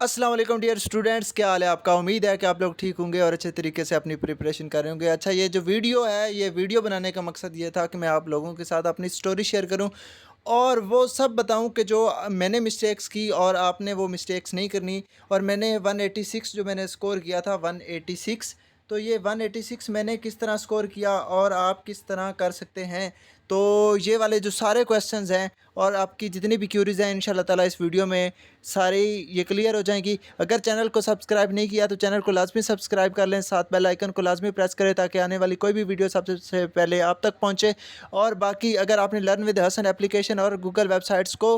अस्सलाम वालेकुम dear students, क्या हाल है आपका। उम्मीद है कि आप लोग ठीक होंगे और अच्छे तरीके से अपनी प्रिपरेशन कर रहे होंगे। अच्छा, ये जो वीडियो है, ये वीडियो बनाने का मकसद ये था कि मैं आप लोगों के साथ अपनी स्टोरी शेयर करूं और वो सब बताऊं कि जो मैंने मिस्टेक्स की और आपने वो मिस्टेक्स नहीं करनी। और मैंने 186 जो मैंने स्कोर किया था 186, तो ये 186 मैंने किस तरह स्कोर किया और आप किस तरह कर सकते हैं। तो ये वाले जो सारे क्वेश्चंस हैं और आपकी जितनी भी क्यूरीज़ हैं, इंशाल्लाह ताला इस वीडियो में सारी ये क्लियर हो जाएंगी। अगर चैनल को सब्सक्राइब नहीं किया तो चैनल को लाजमी सब्सक्राइब कर लें, साथ बेल आइकन को लाजमी प्रेस करें ताकि आने वाली कोई भी वीडियो सबसे पहले आप तक पहुंचे। और बाकी अगर आपने लर्न विद हसन एप्लीकेशन और गूगल वेबसाइट्स को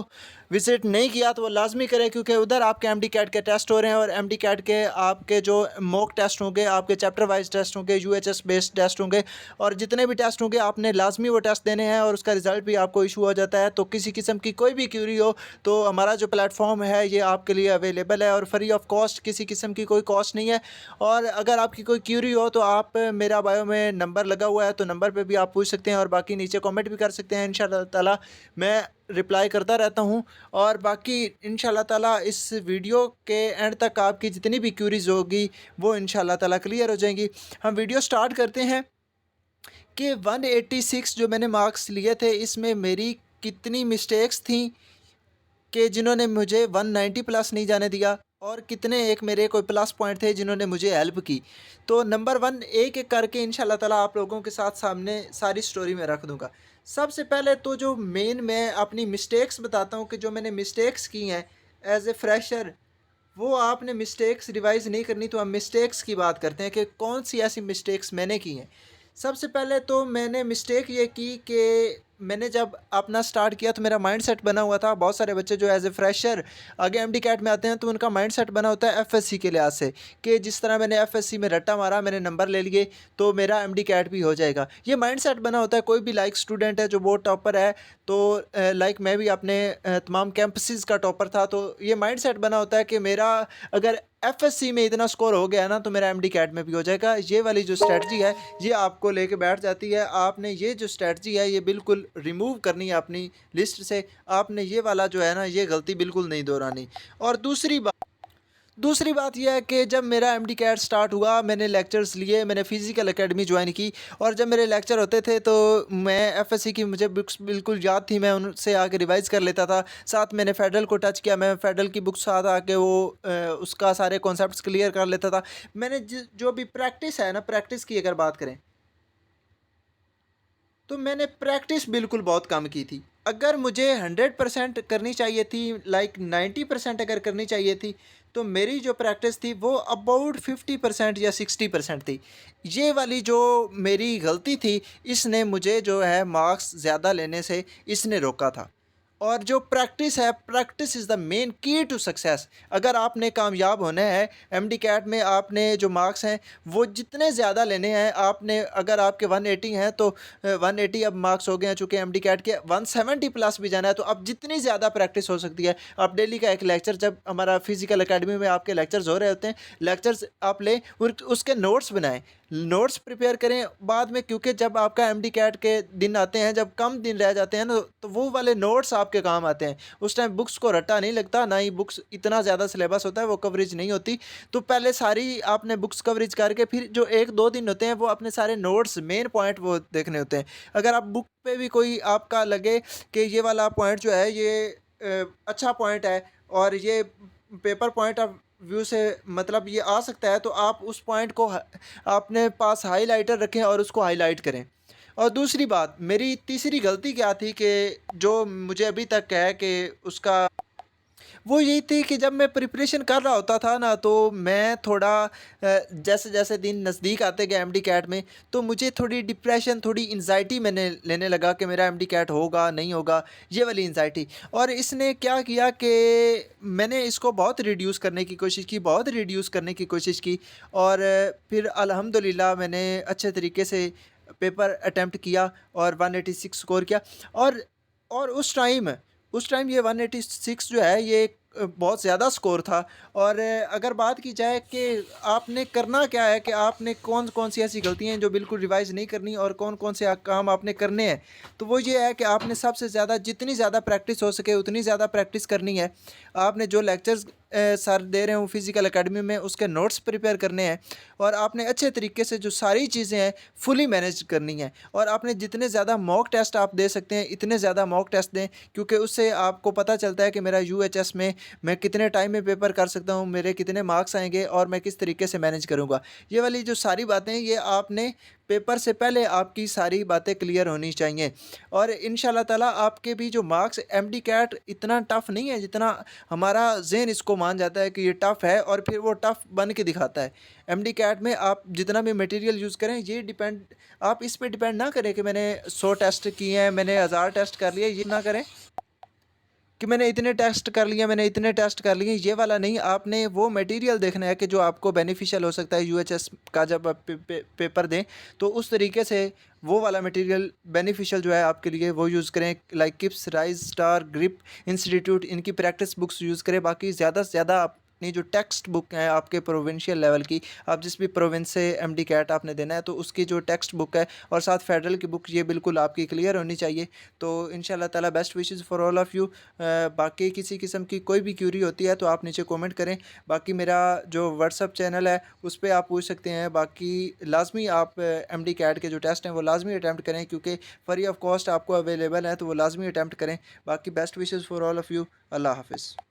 विज़िट नहीं किया तो वो लाजमी करें, क्योंकि उधर आपके एमडी कैट के टेस्ट हो रहे हैं और एमडी कैट के आपके जो मॉक टेस्ट होंगे, आपके चैप्टर वाइज टेस्ट होंगे, यूएचएस बेस्ड टेस्ट होंगे और जितने भी टेस्ट होंगे आपने लाजमी वो टेस्ट देने हैं और उसका रिज़ल्ट भी आपको इशू हो जाता है। तो किसी किस्म की कोई भी क्यूरी हो तो हमारा जो प्लेटफॉर्म है ये आपके लिए अवेलेबल है और फ्री ऑफ कॉस्ट, किसी किस्म की कोई कॉस्ट नहीं है। और अगर आपकी कोई क्यूरी हो तो आप मेरा बायो में नंबर लगा हुआ है, तो नंबर पे भी आप पूछ सकते हैं और बाकी नीचे कमेंट भी कर सकते हैं। इंशाल्लाह ताला मैं रिप्लाई करता रहता हूँ। और बाकी इंशाल्लाह ताला इस वीडियो के एंड तक आपकी जितनी भी क्यूरीज होगी वो इंशाल्लाह ताला क्लियर हो जाएंगी। हम वीडियो स्टार्ट करते हैं कि 186 जो मैंने मार्क्स लिए थे इसमें मेरी कितनी मिस्टेक्स थी कि जिन्होंने मुझे 190 प्लस नहीं जाने दिया और कितने एक मेरे कोई प्लस पॉइंट थे जिन्होंने मुझे हेल्प की। तो नंबर वन एक एक करके इंशाल्लाह ताला आप लोगों के साथ सामने सारी स्टोरी में रख दूंगा। सबसे पहले तो जो मेन मैं अपनी मिस्टेक्स बताता हूँ कि जो मैंने मिस्टेक्स की हैं एज ए फ्रेशर, वो आपने मिस्टेक्स रिवाइज़ नहीं करनी। तो हम मिस्टेक्स की बात करते हैं कि कौन सी ऐसी मिस्टेक्स मैंने की हैं। सबसे पहले तो मैंने मिस्टेक ये की कि मैंने जब अपना स्टार्ट किया तो मेरा माइंड सेट बना हुआ था। बहुत सारे बच्चे जो एज ए फ्रेशर आगे एमडी कैट में आते हैं तो उनका माइंड सेट बना होता है एफएससी के लिहाज से कि जिस तरह मैंने एफएससी में रट्टा मारा, मैंने नंबर ले लिए तो मेरा एमडी कैट भी हो जाएगा। ये माइंड सेट बना होता है। कोई भी लाइक स्टूडेंट है जो बहुत टॉपर है, तो लाइक मैं भी अपने तमाम कैंपसेस का टॉपर था, तो ये माइंड सेट बना होता है कि मेरा अगर एफएससी में इतना स्कोर हो गया ना तो मेरा एमडी कैट में भी हो जाएगा। ये वाली जो स्ट्रेटजी है ये आपको लेके बैठ जाती है। आपने ये जो स्ट्रेटजी है ये बिल्कुल रिमूव करनी है अपनी लिस्ट से। आपने ये वाला जो है ना ये गलती बिल्कुल नहीं दोहरानी। और दूसरी बात यह है कि जब मेरा एमडी कैट स्टार्ट हुआ मैंने लेक्चर्स लिए, मैंने फ़िज़िकल एकेडमी ज्वाइन की और जब मेरे लेक्चर होते थे तो मैं एफएससी की मुझे बुक्स बिल्कुल याद थी, मैं उनसे आके रिवाइज़ कर लेता था। साथ मैंने फेडरल को टच किया, मैं फेडरल की बुक्स साथ आके वो उसका सारे कॉन्सेप्ट्स क्लियर कर लेता था। मैंने जो भी प्रैक्टिस है ना, प्रैक्टिस की अगर बात करें तो मैंने प्रैक्टिस बिल्कुल बहुत कम की थी। अगर मुझे 100% करनी चाहिए थी, लाइक 90% अगर करनी चाहिए थी, तो मेरी जो प्रैक्टिस थी वो अबाउट 50% या 60% थी। ये वाली जो मेरी गलती थी इसने मुझे जो है मार्क्स ज़्यादा लेने से इसने रोका था। और जो प्रैक्टिस है, प्रैक्टिस इज़ द मेन की टू सक्सेस। अगर आपने कामयाब होना है एमडी कैट में, आपने जो मार्क्स हैं वो जितने ज़्यादा लेने हैं आपने, अगर आपके 180 हैं तो 180 अब मार्क्स हो गए हैं, चूँकि एमडी कैट के 170 प्लस भी जाना है तो अब जितनी ज़्यादा प्रैक्टिस हो सकती है। आप डेली का एक लेक्चर, जब हमारा फिजिकल एकेडमी में आपके लेक्चर्स हो रहे होते हैं, लेक्चर्स आप लें और उसके नोट्स बनाएं, नोट्स प्रिपेयर करें बाद में, क्योंकि जब आपका एमडी कैट के दिन आते हैं, जब कम दिन रह जाते हैं ना, तो वो वाले नोट्स आपके काम आते हैं। उस टाइम बुक्स को रट्टा नहीं लगता, ना ही बुक्स इतना ज़्यादा सिलेबस होता है, वो कवरेज नहीं होती। तो पहले सारी आपने बुक्स कवरेज करके फिर जो 1-2 दिन होते हैं वो अपने सारे नोट्स मेन पॉइंट वो देखने होते हैं। अगर आप बुक पे भी कोई आपका लगे कि ये वाला पॉइंट जो है ये अच्छा पॉइंट है और ये पेपर पॉइंट ऑफ व्यू से मतलब ये आ सकता है, तो आप उस पॉइंट को अपने पास हाईलाइटर रखें और उसको हाईलाइट करें। और दूसरी बात, मेरी तीसरी गलती क्या थी कि जो मुझे अभी तक है कि उसका वो यही थी कि जब मैं प्रिपरेशन कर रहा होता था ना तो मैं थोड़ा जैसे जैसे दिन नज़दीक आते गए एमडी कैट में तो मुझे थोड़ी डिप्रेशन, थोड़ी एंजाइटी मैंने लेने लगा कि मेरा एमडी कैट होगा नहीं होगा, ये वाली एंजाइटी। और इसने क्या किया कि मैंने इसको बहुत रिड्यूस करने की कोशिश की, बहुत रिड्यूस करने की कोशिश की और फिर अल्हम्दुलिल्लाह मैंने अच्छे तरीके से पेपर अटेम्प्ट किया और 186 स्कोर किया। और उस टाइम ये 186 जो है ये बहुत ज़्यादा स्कोर था। और अगर बात की जाए कि आपने करना क्या है, कि आपने कौन कौन सी ऐसी गलतियाँ हैं जो बिल्कुल रिवाइज़ नहीं करनी और कौन कौन से काम आपने करने हैं, तो वो ये है कि आपने सबसे ज़्यादा जितनी ज़्यादा प्रैक्टिस हो सके उतनी ज़्यादा प्रैक्टिस करनी है। आपने जो लेक्चर्स सर दे रहे हूँ फिज़िकल एकेडमी में, उसके नोट्स प्रिपेयर करने हैं और आपने अच्छे तरीके से जो सारी चीज़ें हैं फुली मैनेज करनी है। और आपने जितने ज़्यादा मॉक टेस्ट आप दे सकते हैं इतने ज़्यादा मॉक टेस्ट दें, क्योंकि उससे आपको पता चलता है कि मेरा यूएचएस में मैं कितने टाइम में पेपर कर सकता हूँ, मेरे कितने मार्क्स आएंगे और मैं किस तरीके से मैनेज करूँगा। ये वाली जो सारी बातें ये आपने पेपर से पहले आपकी सारी बातें क्लियर होनी चाहिए। और इंशाल्लाह ताला आपके भी जो मार्क्स, एमडी कैट इतना टफ़ नहीं है जितना हमारा ज़हन इसको मान जाता है कि ये टफ़ है और फिर वो टफ़ बन के दिखाता है। एमडी कैट में आप जितना भी मटेरियल यूज़ करें ये डिपेंड, आप इस पे डिपेंड ना करें कि मैंने 100 टेस्ट किए हैं, मैंने 1000 टेस्ट कर लिए, ये ना करें कि मैंने इतने टेस्ट कर लिए, मैंने इतने टेस्ट कर लिए, ये वाला नहीं। आपने वो मटेरियल देखना है कि जो आपको बेनिफिशियल हो सकता है यूएचएस का जब आप पेपर दें, तो उस तरीके से वो वाला मटेरियल बेनिफिशियल जो है आपके लिए वो यूज़ करें। Like Kips, rise, star, grip institute, इनकी प्रैक्टिस बुक्स यूज़ करें। बाकी ज़्यादा से ज़्यादा अपनी जो टेक्स्ट बुक है आपके प्रोविंशियल लेवल की, आप जिस भी प्रोविंस से एमडी कैट आपने देना है तो उसकी जो टेक्स्ट बुक है और साथ फेडरल की बुक, ये बिल्कुल आपकी क्लियर होनी चाहिए। तो इंशाल्लाह ताला best wishes for all of you. बाकी किसी किस्म की कोई भी क्यूरी होती है तो आप नीचे कमेंट करें। बाकी मेरा जो व्हाट्सअप चैनल है उस पर आप पूछ सकते हैं। बाकी लाजमी आप एमडी कैट के जो टेस्ट हैं वो लाजमी अटैम्प्ट करें, क्योंकि फ्री ऑफ कॉस्ट आपको अवेलेबल है, तो वो लाजमी अटैम्प्ट करें। बाकी best wishes for all of you. अल्लाह हाफ़िज़।